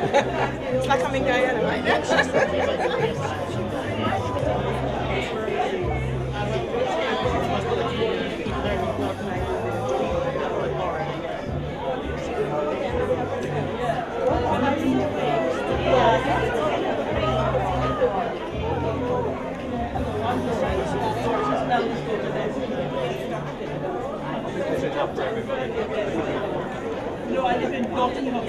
It's like I'm in Guyana right now. No, I live in Nottingham.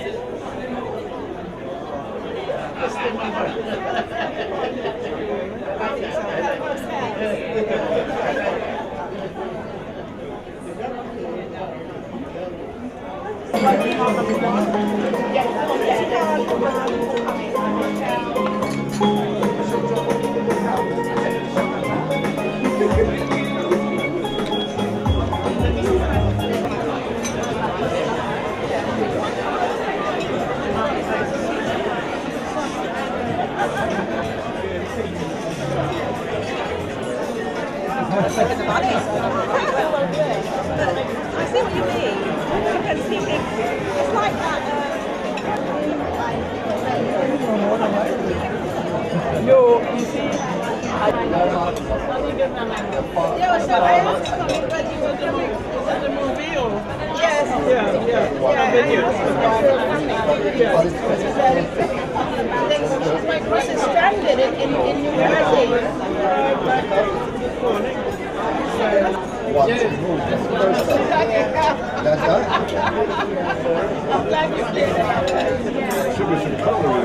I see what you mean. You can see it's like that. No, you see, Yeah, so I asked something that you were doing. is that the movie or? Yes. This is stranded in New Jersey. I'm glad you did that. Should be some cutlery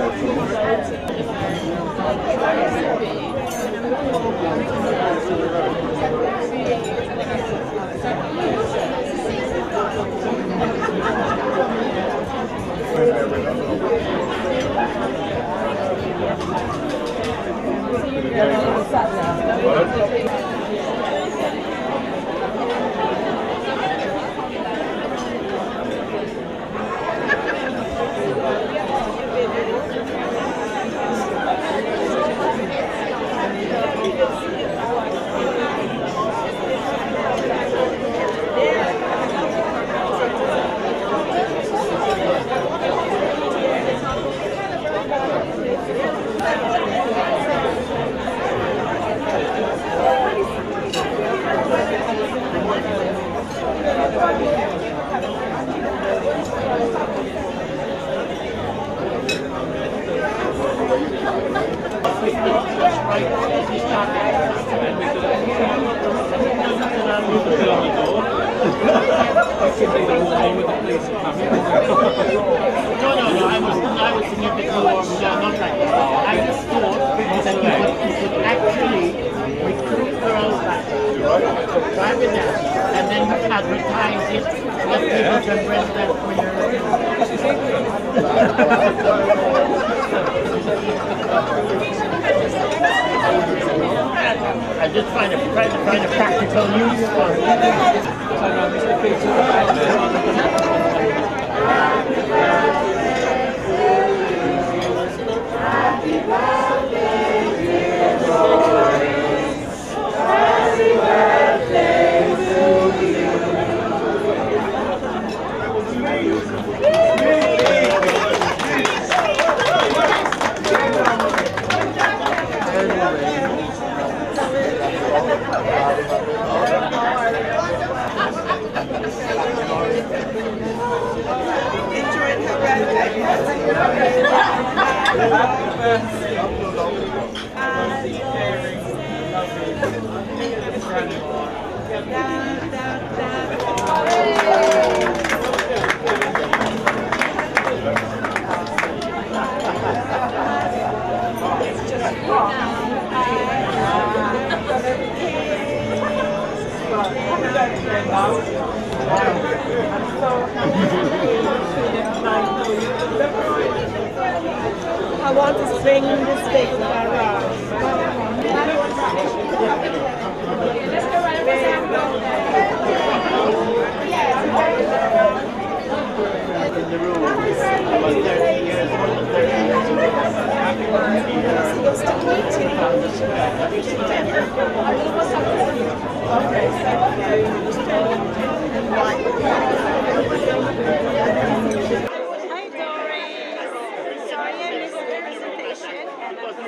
I was thinking a bit more, not like that. I just thought that you could actually recruit girls back, drive it down, and then advertise it, let people can rent that for I just trying to find a practical use for it. Happy birthday, dear Doris. Happy birthday to you. I want to swing this stick around. In the room, about 30 years old, 30 years Hi Doris. Sorry I missed the presentation and I'm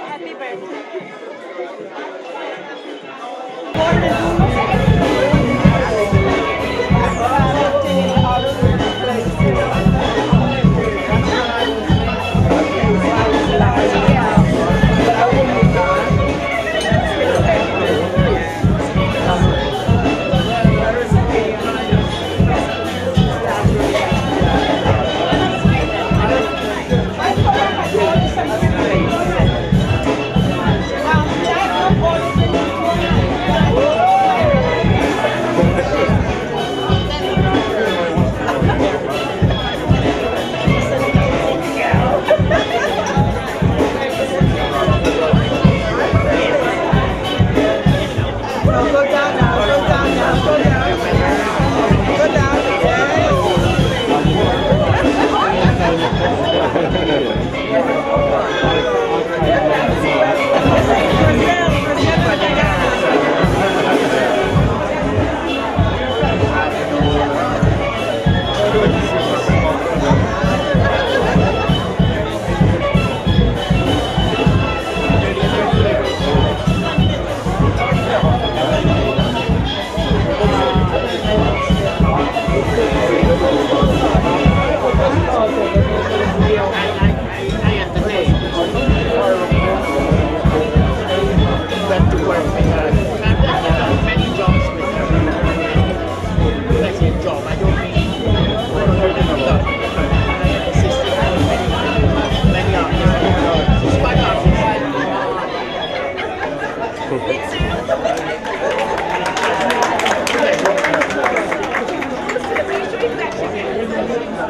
happy birthday.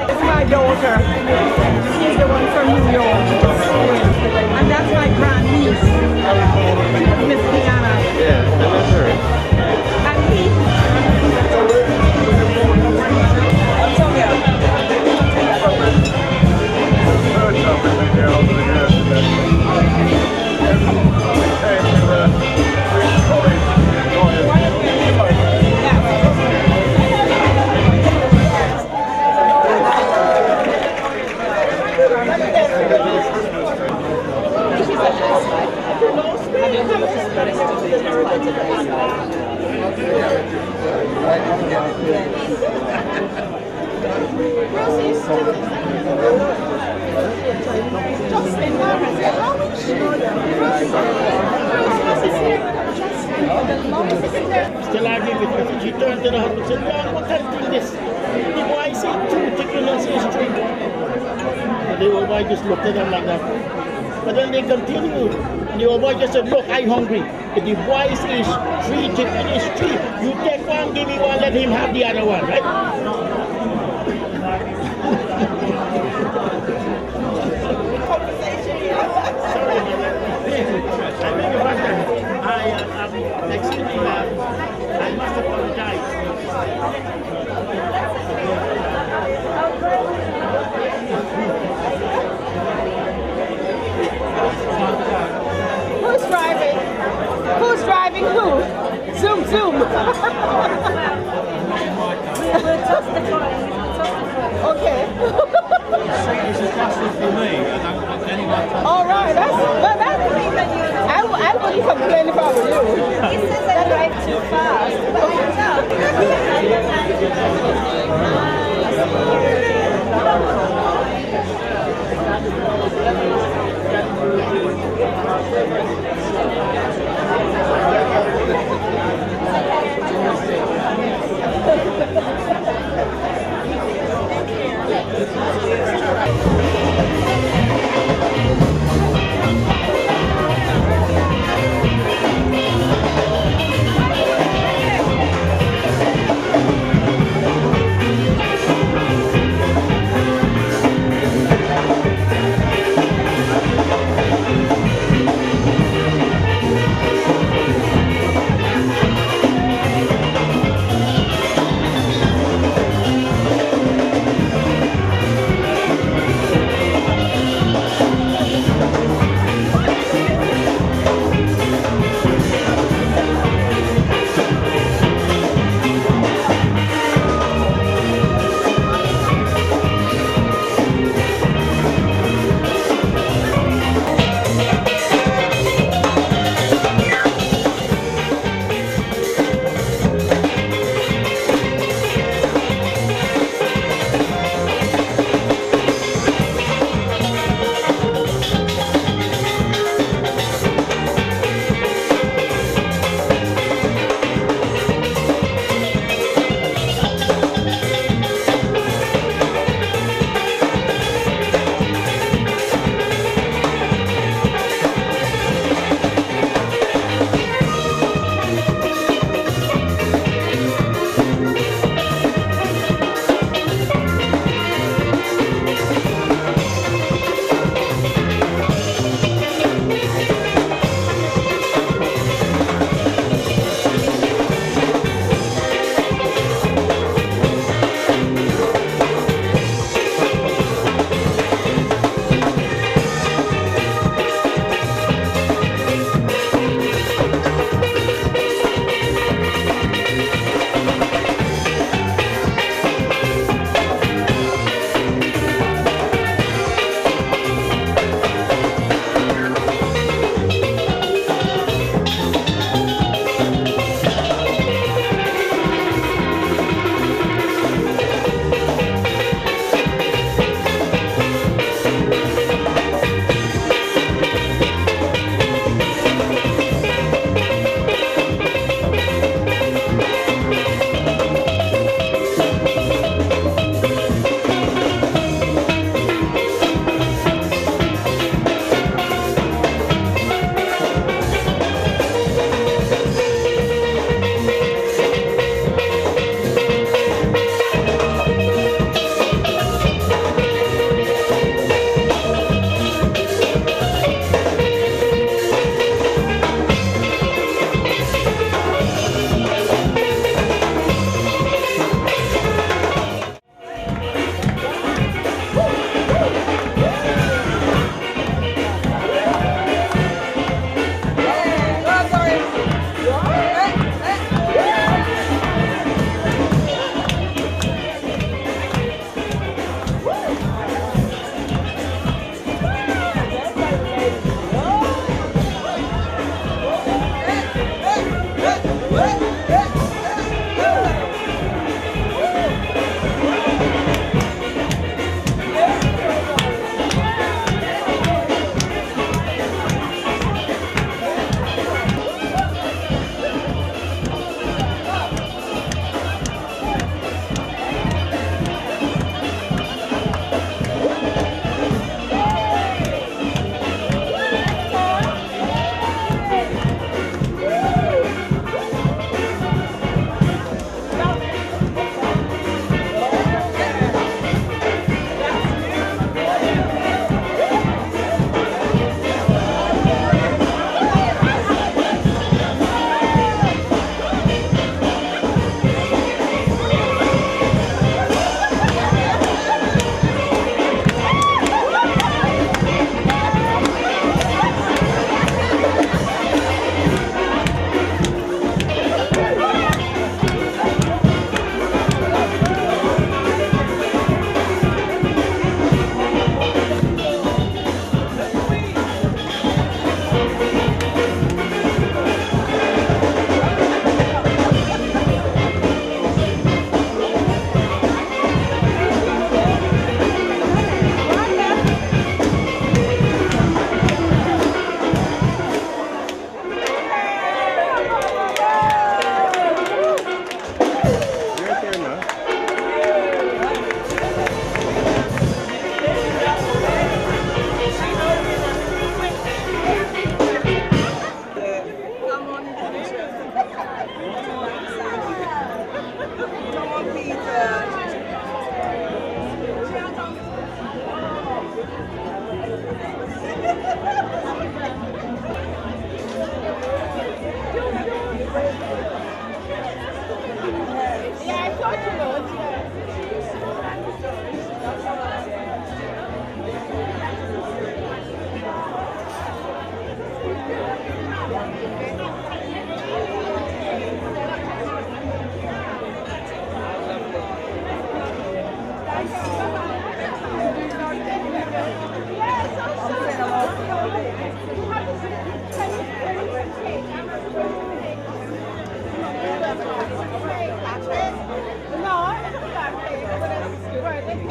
It's my daughter. She's the one from New York. And that's my grandniece, Miss Diana. Yeah, I met her. And he. Still arguing with me. She turned to the husband and said, "Lord, what can do this? The boy said two, the criminal says three." And the old boy just looked at them like that. But then they continued. And the old boy just said, "Look, I'm hungry. If the boy says three, chicken is three. You take one, give me one, let him have the other one, right?" complaining about you. He says I drive too fast.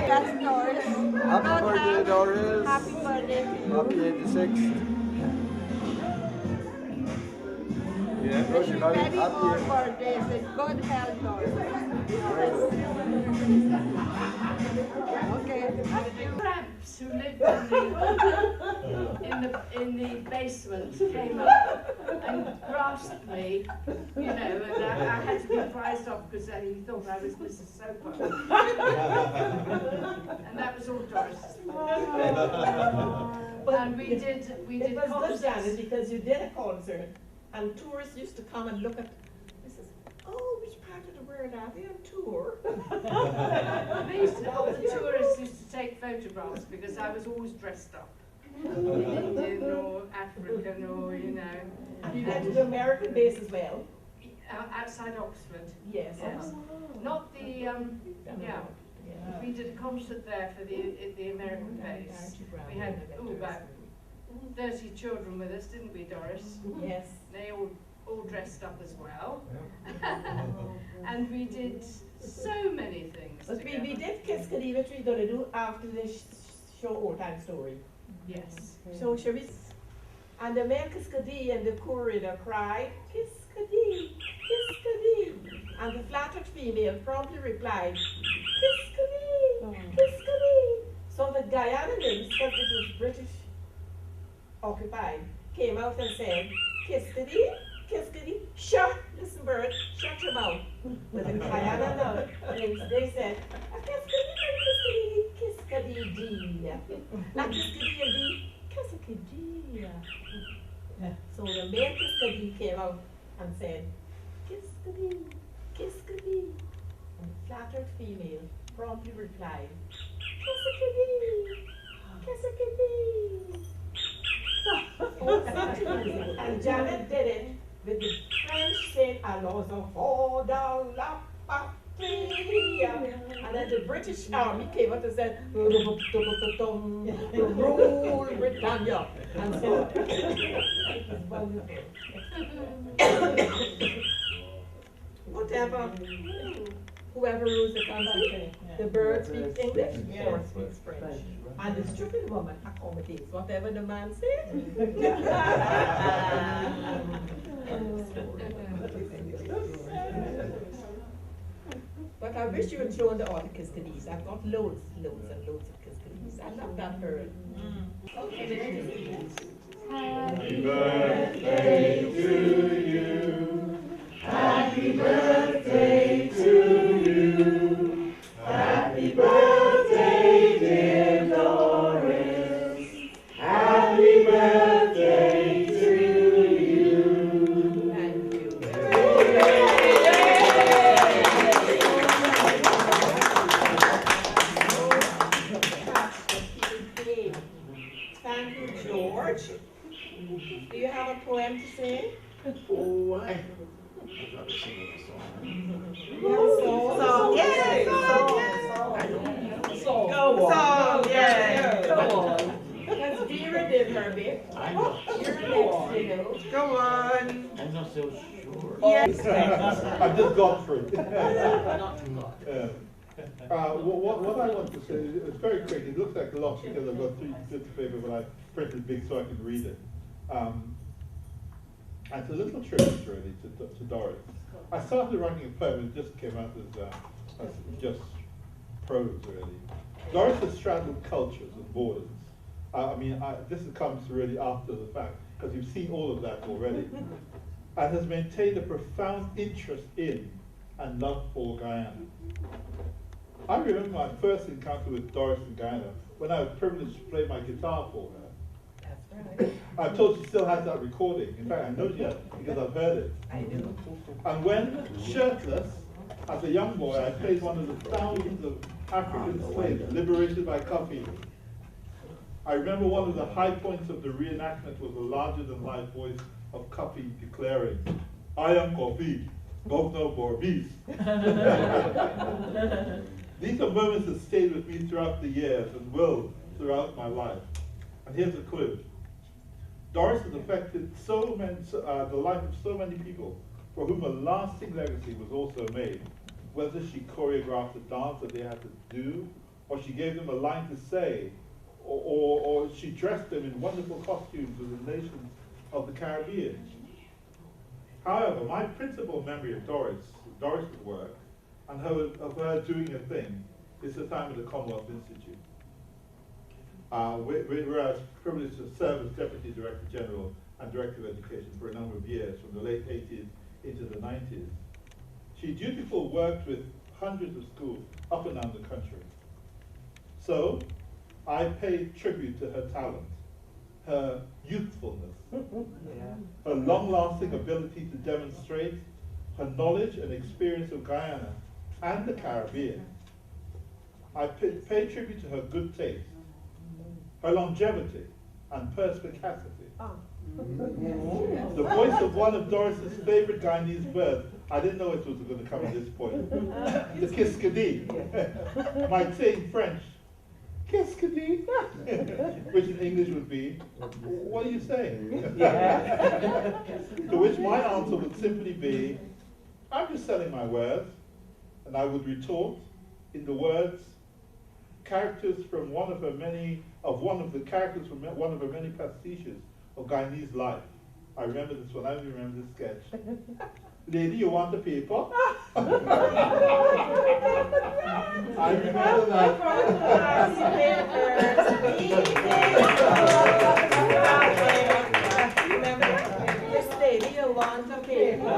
That's Doris. Happy birthday, Doris. Happy birthday to you. Happy 86th. Yeah, Wish you many more happy. birthdays with good health, Doris. Okay. Tramps who lived in the basement came up and grasped me, you know, and I had to be prized off because he thought I was Mrs. Soper. And that was all Doris's fault. And we did It was good, concerts. Janet, because you did a concert, and tourists used to come and look at. This is, oh, which part of the world are they on tour? All the tourists used to take photographs because I was always dressed up. Indian or African or, you know. And you went to the American base as well. Outside Oxford. Yes. Yes. Not the, yeah. We did a concert there for the American base. We had about 30 children with us, didn't we, Doris? Yes. They all dressed up as well. And we did so many things But together. we did Kiss City, which we're going to do after this show Old Time Story. Yes. So shall we? And the man Kiss City and the curator cried, Kiss City, Kiss City. And the flattered female promptly replied, Kiss City, Kiss City. So the Guyanans, because it was British occupied, came out and said, Kiss City, Kiss City, shut, listen bird, shut your mouth. But the Guyana they said, Kiss City, Kiss City, not Kiss City, Kiss City. So the male Kiss City came out and said, Kiss City, Kiss City. And the flattered female promptly replied, Kiss City, Kiss City. And Janet did it with the French saying, "Alors enfants dans la patrie." And then the British Army came up and said, "Rule Britannia." And so it was wonderful. Whatever. Whoever rules the country, the bird speaks English, the horse speaks French. And the stupid woman accommodates whatever the man says. But I wish you had shown the other Kiskadis. I've got loads and loads of Kiskadis. I love that bird. Happy birthday to you. Happy birthday to you. Happy birthday, dear Doris. Happy birthday to you. Thank you. Thank you, George. Do you have a poem to sing? Oh, I Song, yes, song. Go on. Song, yes. Go on. That's Vera did her bit. I'm not You're sure. next, you know. Go on. I'm not so sure. Yes. I've just got through. Not What I want to say is very quick. It looks like a lot because I've got 3 bits of paper, but I printed big so I can read it. And it's a little tribute really to Doris. I started writing a poem and it just came out as just prose really. Doris has straddled cultures and borders. This comes really after the fact because you've seen all of that already. And has maintained a profound interest in and love for Guyana. I remember my first encounter with Doris in Guyana when I was privileged to play my guitar for her. That's right. I'm told she still has that recording. In fact, I know she has because I've heard it. I do. And when, shirtless, as a young boy, I played one of the thousands of African slaves liberated by coffee. I remember one of the high points of the reenactment was the larger-than-life voice of Coffee declaring, "I am Coffee, Governor Borbis." These are moments that stayed with me throughout the years and will throughout my life. And here's a clue. Doris has affected the life of so many people for whom a lasting legacy was also made. Whether she choreographed a dance that they had to do, or she gave them a line to say, or she dressed them in wonderful costumes of the nations of the Caribbean. However, my principal memory of Doris's work, and of her doing a thing, is the time at the Commonwealth Institute. Where I was privileged to serve as Deputy Director General and Director of Education for a number of years, from the late 80s into the 90s. She dutifully worked with hundreds of schools up and down the country. So, I paid tribute to her talent, her youthfulness, her long-lasting ability to demonstrate her knowledge and experience of Guyana and the Caribbean. I paid tribute to her good taste, her longevity and perspicacity. The voice of one of Doris's favorite Guyanese birds, I didn't know it was going to come at this point, the kiskadee, might say in French, kiskadee, which in English would be, what are you saying? To which my answer would simply be, I'm just selling my wares, and I would retort in the words, characters from one of her many pastiches of Guyanese life. I remember this one, I only remember this sketch. Lady, you want the paper? I remember Remember, this lady, you want the paper?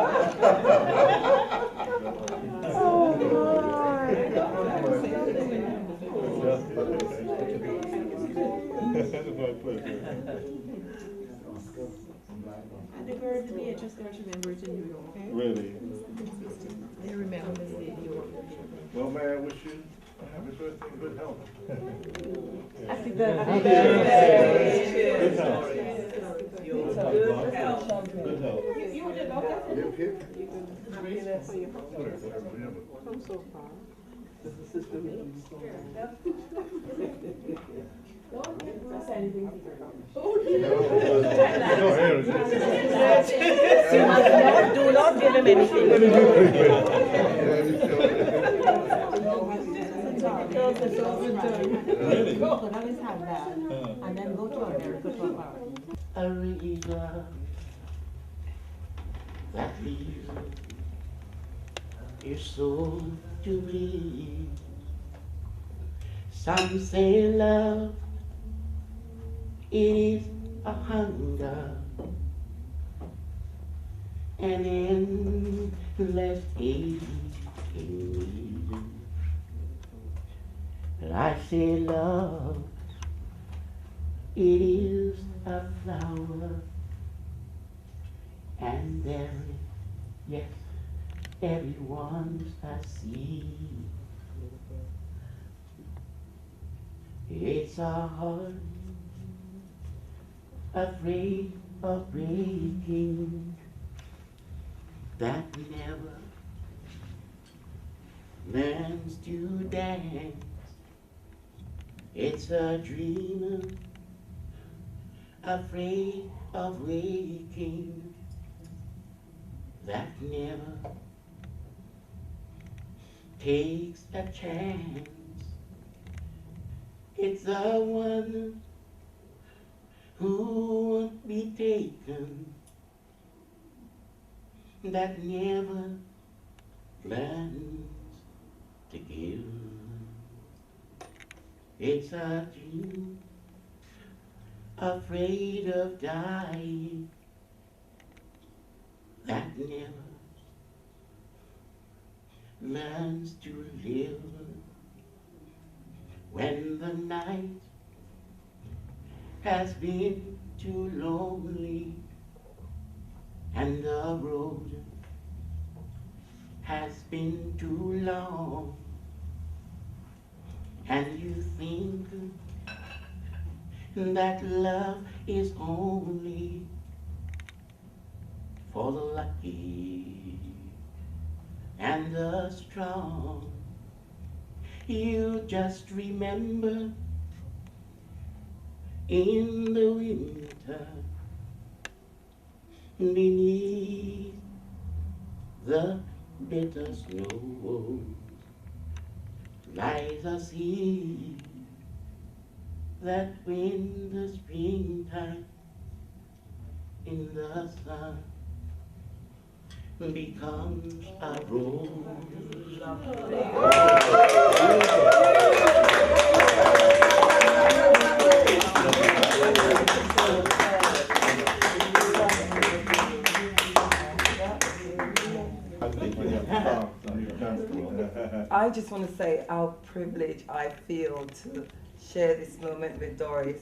And the girls, the just girls remember it in New York, okay? Really? They remember this lady. Well, may I wish you a happy birthday and good health. Happy Good health. Good health. Good health. You did okay? Hip, hip. Come so far. Do not give him anything. Really? Go have his hand down, and then go to America to a party. A river that leaves your soul to bleed. Some say love, it is a hunger, an endless aching. But I say love, it is a flower, and there is, yes, everyone's a seed. It's a heart afraid of breaking that never learns to dance. It's a dreamer afraid of waking that never takes a chance. It's the one who won't be taken that never learns to give. It's a dream afraid of dying that never learns to live. When the night has been too lonely and the road has been too long, and you think that love is only for the lucky and the strong, You just remember in the winter beneath the bitter snow lies a seed that in the springtime in the sun becomes a rose. I just want to say how privileged I feel to share this moment with Doris.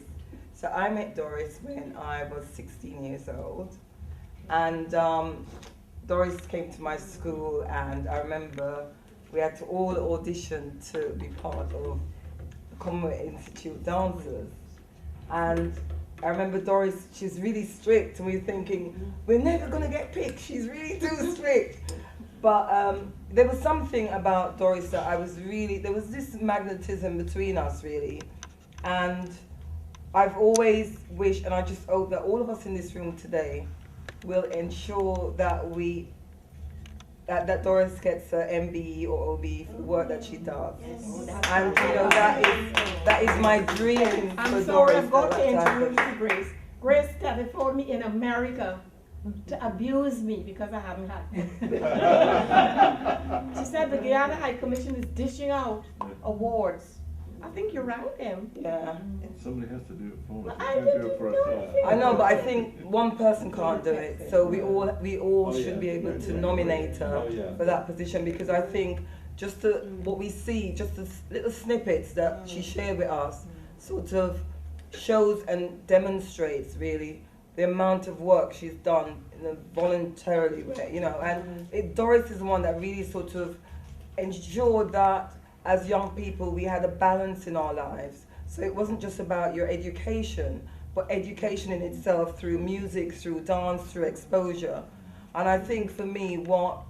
So I met Doris when I was 16 years old, and Doris came to my school, and I remember we had to all audition to be part of the Commonwealth Institute dancers. And I remember Doris, she's really strict, and we were thinking, we're never going to get picked, she's really too strict. But there was something about Doris that I was really, there was this magnetism between us really. And I've always wished, and I just hope that all of us in this room today will ensure that that Doris gets an MBE or OB for the work that she does. And you know, that is my dream for I'm sorry, Doris. I've got to introduce you to Grace. Grace telephoned me in America to abuse me because I haven't had one. She said the Guyana High Commission is dishing out awards. I think you rang them. Yeah. Somebody has to do it for us. I We can't do didn't it for know ourselves. anything. I know, but I think one person can't do it, so we all should be able to nominate her for that position, because I think just what we see, just the little snippets that she shared with us, sort of shows and demonstrates really the amount of work she's done in a voluntarily way, you know. And Doris is the one that really sort of ensured that as young people we had a balance in our lives. So it wasn't just about your education, but education in itself through music, through dance, through exposure. And I think for me, what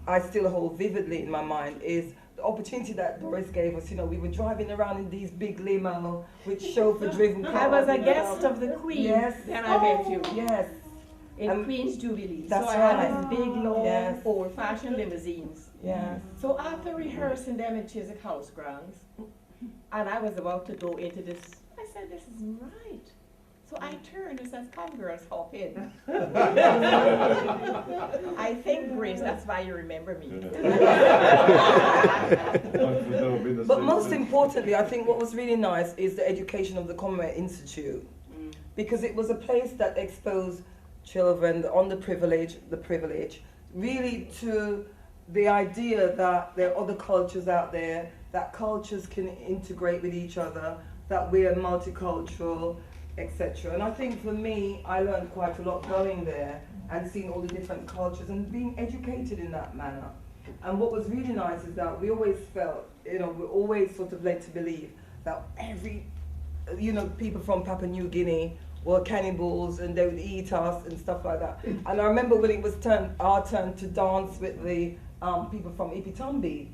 I still hold vividly in my mind is the opportunity that Doris gave us. You know, we were driving around in these big limo with chauffeur-driven cars. I was a guest of the Queen. Yes. Then I met you. Yes. In Queen's Jubilee. That's so I had right. these big, long, Yes. old-fashioned limousines. Yes. So after rehearsing them in Chiswick House grounds, and I was about to go into this, I said, this is right. So I turned and said, come girls, hop in. I think, Grace, that's why you remember me. But most importantly, I think what was really nice is the education of the Commonwealth Institute, because it was a place that exposed children, the underprivileged, really to the idea that there are other cultures out there, that cultures can integrate with each other, that we are multicultural, etc. And I think for me, I learned quite a lot going there and seeing all the different cultures and being educated in that manner. And what was really nice is that we always felt, you know, we're always sort of led to believe that people from Papua New Guinea were cannibals and they would eat us and stuff like that. And I remember when it was our turn to dance with the people from Ipitombi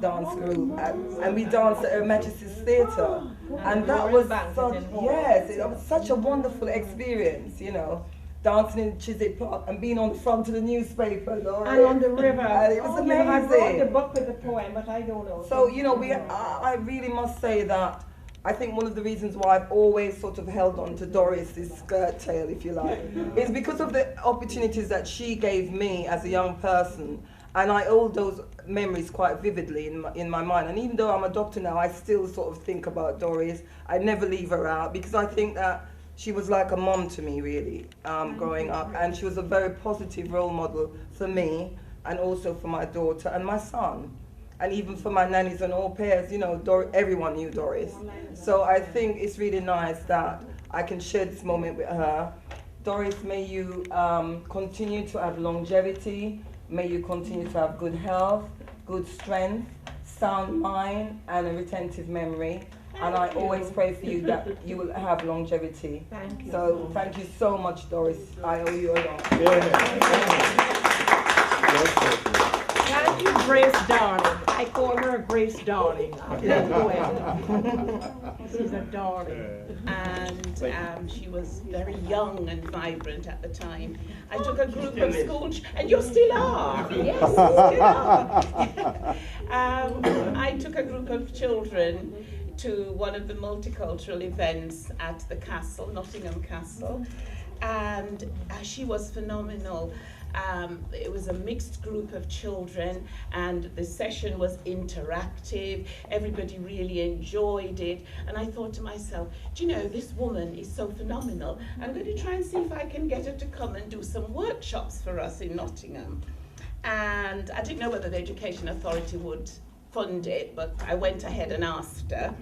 dance group, and we danced at Her Majesty's Theatre, and that was it was such a wonderful experience, you know, dancing in Chiswick Park and being on the front of the newspaper, And on the river. It was amazing. I wrote the book with the poem, but I don't know. So, you know, I really must say that I think one of the reasons why I've always sort of held on to Doris's skirt tail, if you like, is because of the opportunities that she gave me as a young person. And I hold those memories quite vividly in my mind. And even though I'm a doctor now, I still sort of think about Doris. I never leave her out, because I think that she was like a mom to me, really, growing up. And she was a very positive role model for me, and also for my daughter and my son. And even for my nannies and au pairs, you know, everyone knew Doris. So I think it's really nice that I can share this moment with her. Doris, may you continue to have longevity. May you continue to have good health, good strength, sound mind, and a retentive memory. And I always pray for you that you will have longevity. Thank you. So thank you so much, Doris. I owe you a lot. Thank you, Grace, darling. I call her Grace Darling. She's a darling. And she was very young and vibrant at the time. I took a group of school, and you still are. Yes, you still are. I took a group of children to one of the multicultural events at the castle, Nottingham Castle, and she was phenomenal. It was a mixed group of children, and the session was interactive. Everybody really enjoyed it, and I thought to myself, do you know, this woman is so phenomenal. I'm going to try and see if I can get her to come and do some workshops for us in Nottingham. And I didn't know whether the Education Authority would fund it, but I went ahead and asked her.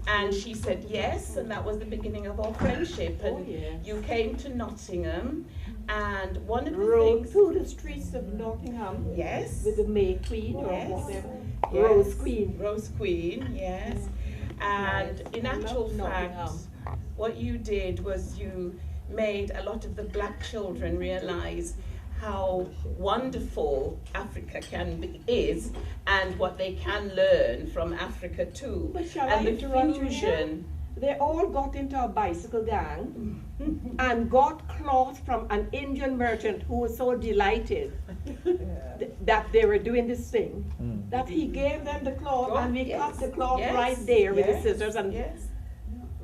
And she said yes, and that was the beginning of our friendship. And you came to Nottingham, and one of the Rode things... through the streets of Nottingham. Yes. With the May Queen or Yes. whatever. Yes. Rose Queen. Rose Queen, yes. And in actual fact, what you did was you made a lot of the black children realize how wonderful Africa is, and what they can learn from Africa too. But shall and I the interrupt you? fusion. They all got into a bicycle gang and got cloth from an Indian merchant who was so delighted that they were doing this thing, that he gave them the cloth, and we cut the cloth right there with the scissors. And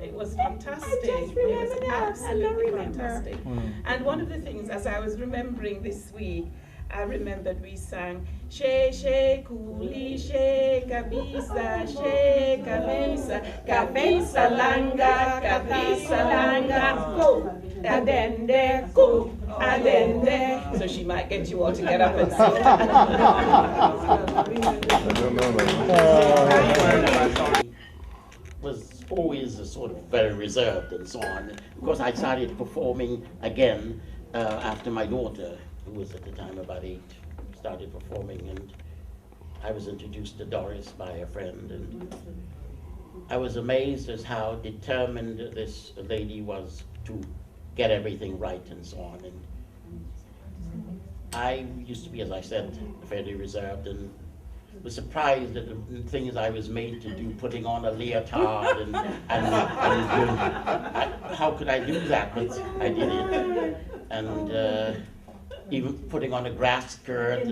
it was fantastic. I just It was remember that. absolutely I remember. fantastic. And one of the things, as I was remembering this week, I remembered we sang She She Kuli She Kabisa She Kabisa Kabisa Langa Kabisa Langa Go Adende Go Adende. So she might get you all to get up and sing. Was always a sort of very reserved and so on. Of course, I started performing again after my daughter, who was at the time about 8, started performing, and I was introduced to Doris by a friend, and I was amazed as how determined this lady was to get everything right and so on. And I used to be, as I said, fairly reserved, and was surprised at the things I was made to do, putting on a leotard and how could I do that? But I did it, and even putting on a grass skirt.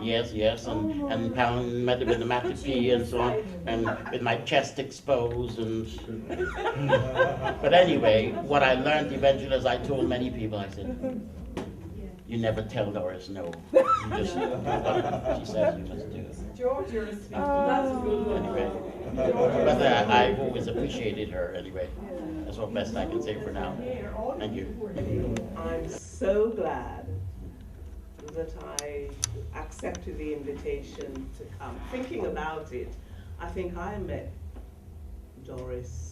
Yes, and pound with the matopee and so on, and with my chest exposed. And but anyway, what I learned eventually, as I told many people, I said, you never tell Doris no. You just do what she says you must do. George, you're a sweet Anyway, but I've always appreciated her anyway. That's what best I can say for now. Thank you. I'm so glad that I accepted the invitation to come. Thinking about it, I think I met Doris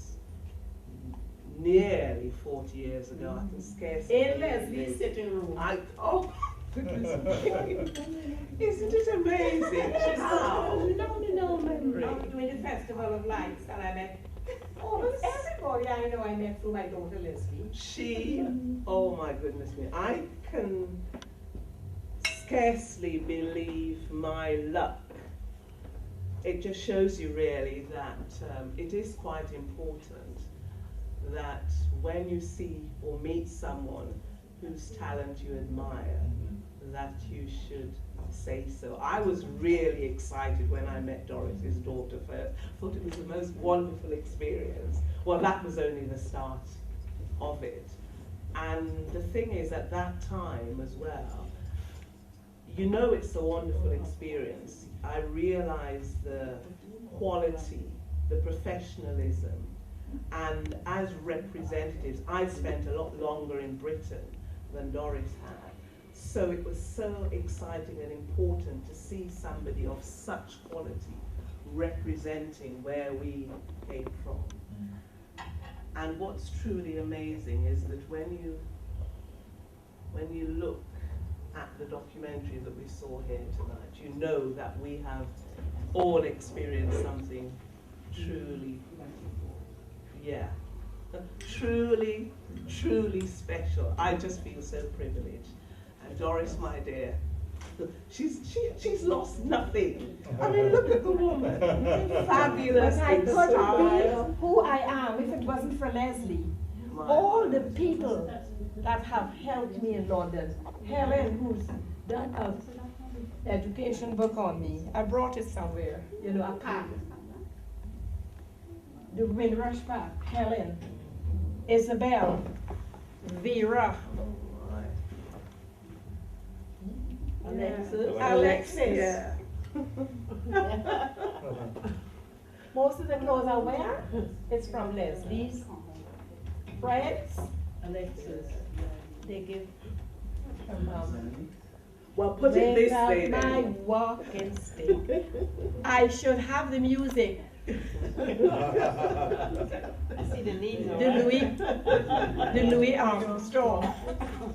nearly 40 years ago. I can scarcely. In Leslie's sitting room. Oh, goodness me. Isn't it amazing? She's a phenomenal memory. I'm doing the Festival of Lights, and I met almost everybody I know I met through my daughter Leslie. Oh my goodness me. I can scarcely believe my luck. It just shows you really that it is quite important that when you see or meet someone whose talent you admire, that you should say so. I was really excited when I met Doris's daughter first. Thought it was the most wonderful experience. Well, that was only the start of it. And the thing is, at that time as well, you know it's a wonderful experience. I realized the quality, the professionalism, and as representatives, I spent a lot longer in Britain than Doris had. So it was so exciting and important to see somebody of such quality representing where we came from. And what's truly amazing is that when you look at the documentary that we saw here tonight, you know that we have all experienced something truly, truly, truly special. I just feel so privileged. And Doris, my dear, she's lost nothing. I mean, look at the woman. Fabulous But I in couldn't style. be who I am if it wasn't for Leslie. All the people that have helped me in London. Helen, who's done an education book on me. I brought it somewhere, you know, a pack. The Windrush pack. Helen, Isabel, Vera, Alexis. Yeah. Most of the clothes I wear is from Leslie's friends. Alexis, they give her mom. Well, put it this Without way my then. walking stick, I should have the music. I see the names The Louis Armstrong.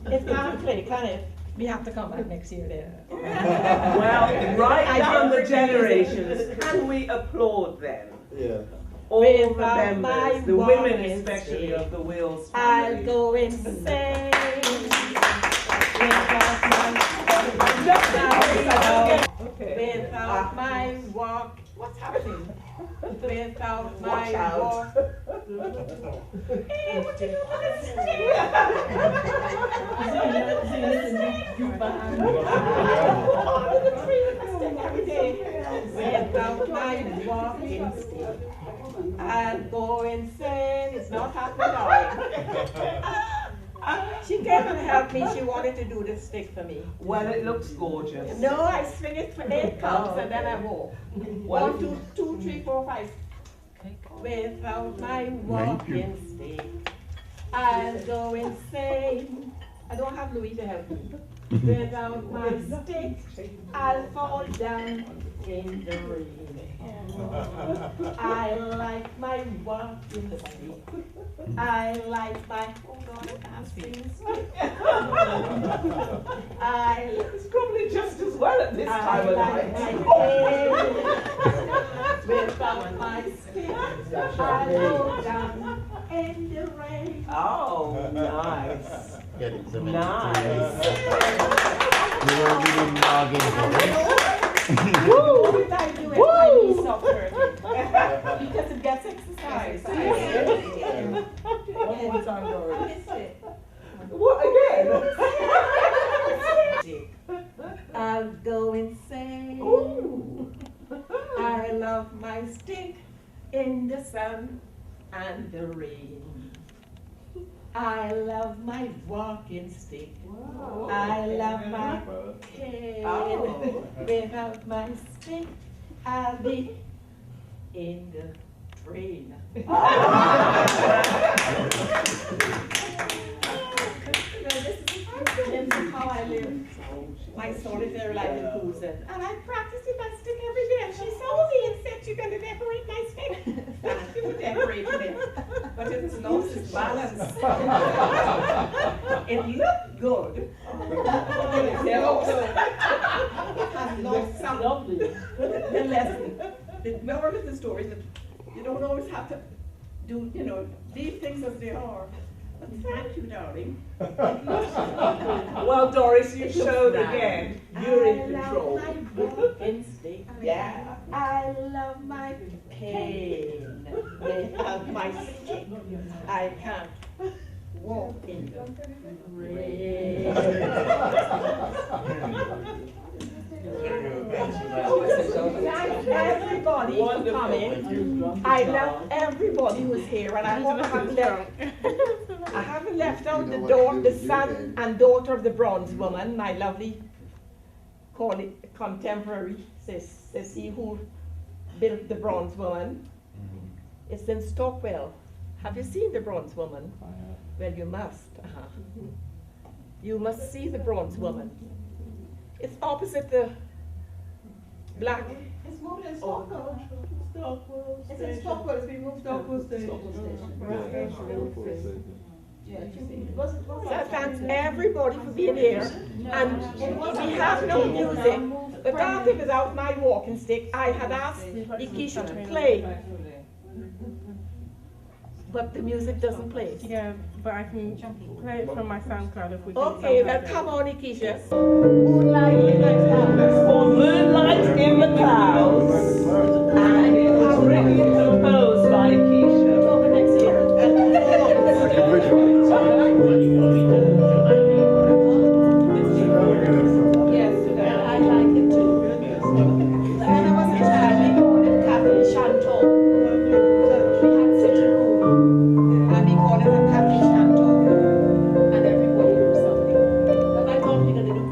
It can't play, can it? We have to come back next year then. Well, right I down the didn't generations, can we applaud them? Yeah. All the Without my members, the women walking especially stick, of the Wills I'll family. go insane. Without my walk, what's happening? Without my Watch out. walk. Hey, what you doing on this Without my walking stick, I'll go insane. It's not happening, darling. She came and helped me. She wanted to do the stick for me. Well, it looks gorgeous. No, I swing it for 8 counts and then I walk. Well, 1, 2, 2, 3, 4, 5. Without my walking stick, I'll go insane. I don't have Louis to help me. Without my stick, I'll fall down in the rain. I like my walking stick. I like my, hold on, I can't sing this one. It's probably just as well at this time of like night. my without my stick, I go down in the rain. Oh, nice. Get it, the Nice. You were reading login. Woo! What did I do if I need soft turkey? Because it gets exercise. One more time, Doris. What again? I'll go insane. Ooh. I love my stick in the sun and the rain. I love my walking stick. Wow. I love my cane. Oh. Without my stick, I'll be in the train. This is how I live my solitary life in Houston. And I practice with that stick every day. And she saw me and said, "You're going to decorate my stick." Thank you for decorating it. But it has lost its balance. It looked good. It has lost some the lesson. The moral of the story is that you don't always have to do, leave things as they are. But thank you, darling. Well, Doris, you showed again. You're in control. I love my walking stick. Yeah. I love my cane. Without my stick, I can't walk in the rain. Thank everybody for coming. I love everybody who's here, and I hope I haven't left out the son and daughter of the bronze woman, my lovely contemporary Sissy, who built the bronze woman. It's in Stockwell. Have you seen the bronze woman? Well, you must. You must see the bronze woman. It's opposite the black. It's moved in Stockwell. It's in Stockwell. It's been moved to Stockwell Station. Yeah, So I thank everybody for being here. And we have no music. But after without my walking stick, I had asked Ikisha to play but the music doesn't play. Yeah, but I can play it from my SoundCloud if we can. Okay, well, come on, Ikisha. Moonlight in the clouds. It's called Moonlight in the Clouds. And it was written and composed by Ikisha. Over next year. Yes, I like it too. When I was a child, we called it Cafe Chantal. We had sitting room, and we called it a Cafe Chantal. And everybody knew something. But I thought we were going to do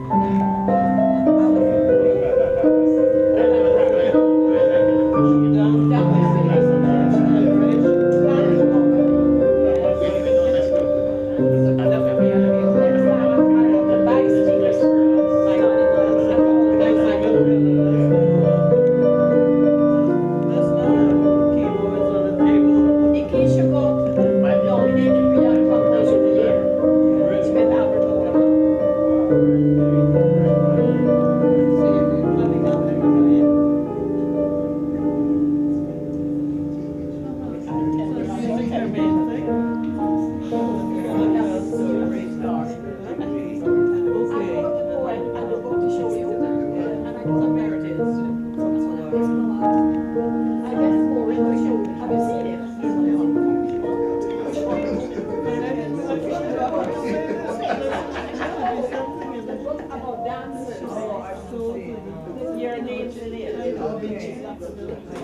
Your name's in it.